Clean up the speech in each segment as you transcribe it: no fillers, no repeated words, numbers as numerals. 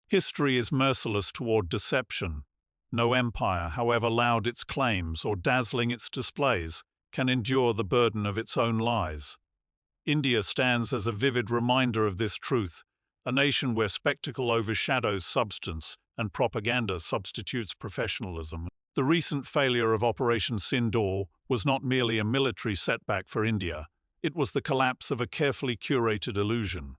History is merciless toward deception. No empire, however loud its claims or dazzling its displays, can endure the burden of its own lies. India stands as a vivid reminder of this truth, a nation where spectacle overshadows substance and propaganda substitutes professionalism. The recent failure of Operation Sindoor was not merely a military setback for India, it was the collapse of a carefully curated illusion.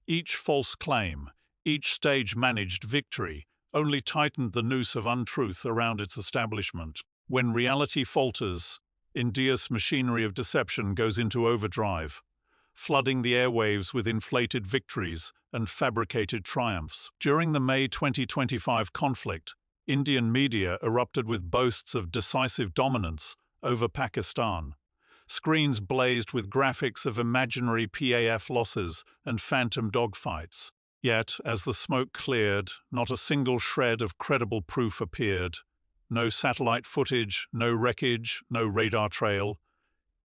Each false claim, each stage-managed victory, only tightened the noose of untruth around its establishment. When reality falters, India's machinery of deception goes into overdrive, flooding the airwaves with inflated victories and fabricated triumphs. During the May 2025 conflict, Indian media erupted with boasts of decisive dominance over Pakistan. Screens blazed with graphics of imaginary PAF losses and phantom dogfights. Yet, as the smoke cleared, not a single shred of credible proof appeared. No satellite footage, no wreckage, no radar trail.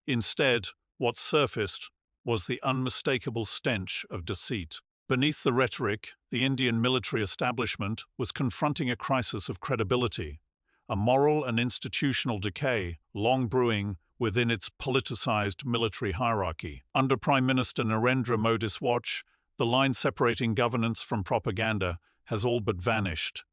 Instead, what surfaced was the unmistakable stench of deceit. Beneath the rhetoric, the Indian military establishment was confronting a crisis of credibility, a moral and institutional decay long brewing within its politicized military hierarchy. Under Prime Minister Narendra Modi's watch, the line separating governance from propaganda has all but vanished.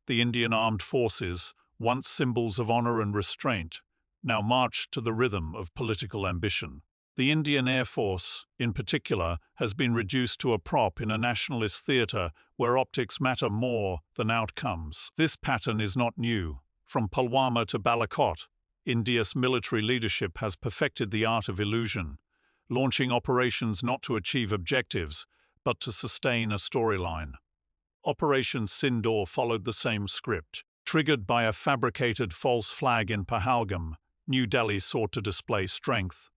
The Indian armed forces, once symbols of honor and restraint, now marched to the rhythm of political ambition. The Indian Air Force, in particular, has been reduced to a prop in a nationalist theatre where optics matter more than outcomes. This pattern is not new. From Pulwama to Balakot, India's military leadership has perfected the art of illusion, launching operations not to achieve objectives, but to sustain a storyline. Operation Sindoor followed the same script. Triggered by a fabricated false flag in Pahalgam, New Delhi sought to display strength.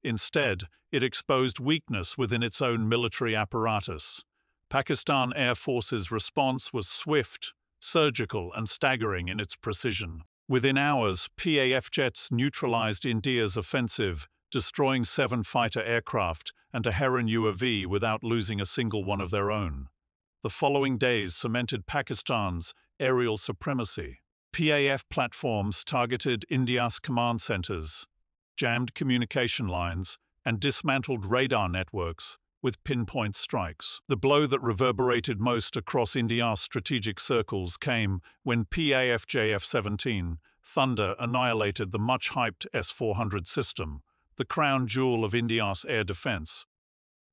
Instead, it exposed weakness within its own military apparatus. Pakistan Air Force's response was swift, surgical, and staggering in its precision. Within hours, PAF jets neutralized India's offensive, destroying 7 fighter aircraft and a Heron UAV without losing a single one of their own. The following days cemented Pakistan's aerial supremacy. PAF platforms targeted India's command centers, jammed communication lines, and dismantled radar networks with pinpoint strikes. The blow that reverberated most across India's strategic circles came when PAF JF-17 Thunder annihilated the much-hyped S-400 system, the crown jewel of India's air defense.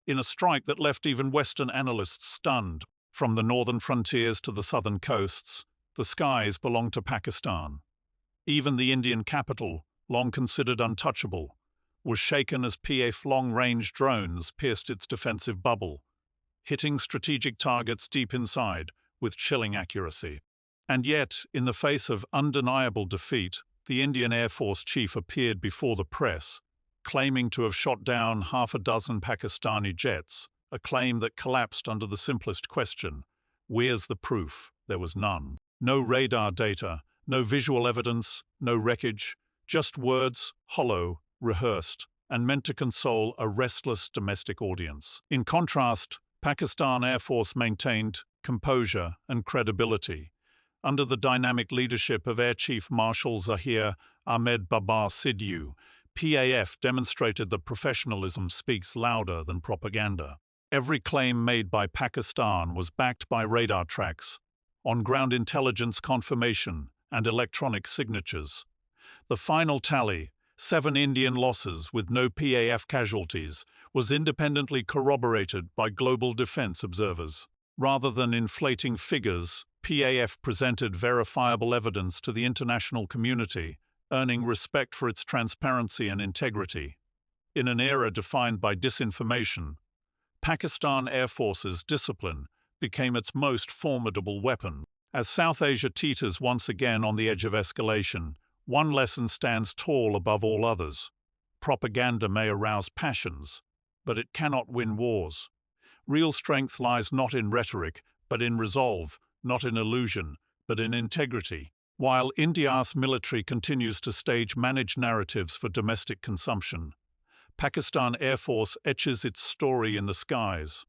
In a strike that left even Western analysts stunned, from the northern frontiers to the southern coasts, the skies belonged to Pakistan. Even the Indian capital, long considered untouchable, was shaken as PAF long-range drones pierced its defensive bubble, hitting strategic targets deep inside with chilling accuracy. And yet, in the face of undeniable defeat, the Indian Air Force chief appeared before the press, claiming to have shot down half a dozen Pakistani jets, a claim that collapsed under the simplest question: where's the proof? There was none. No radar data, no visual evidence, no wreckage, just words, hollow, rehearsed, and meant to console a restless domestic audience. In contrast, Pakistan Air Force maintained composure and credibility. Under the dynamic leadership of Air Chief Marshal Zaheer Ahmed Sidhu, PAF demonstrated that professionalism speaks louder than propaganda. Every claim made by Pakistan was backed by radar tracks, on-ground intelligence confirmation, and electronic signatures. The final tally, 7 Indian losses with no PAF casualties, was independently corroborated by global defense observers. Rather than inflating figures, PAF presented verifiable evidence to the international community, earning respect for its transparency and integrity. In an era defined by disinformation, Pakistan Air Force's discipline became its most formidable weapon. As South Asia teeters once again on the edge of escalation, one lesson stands tall above all others. Propaganda may arouse passions, but it cannot win wars. Real strength lies not in rhetoric, but in resolve, not in illusion, but in integrity. While India's military continues to stage managed narratives for domestic consumption, Pakistan Air Force etches its story in the skies.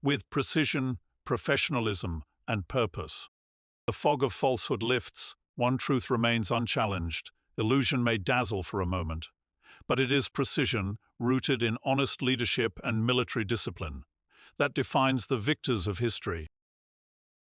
With precision, professionalism, and purpose. The fog of falsehood lifts, one truth remains unchallenged, illusion may dazzle for a moment, but it is precision, rooted in honest leadership and military discipline, that defines the victors of history.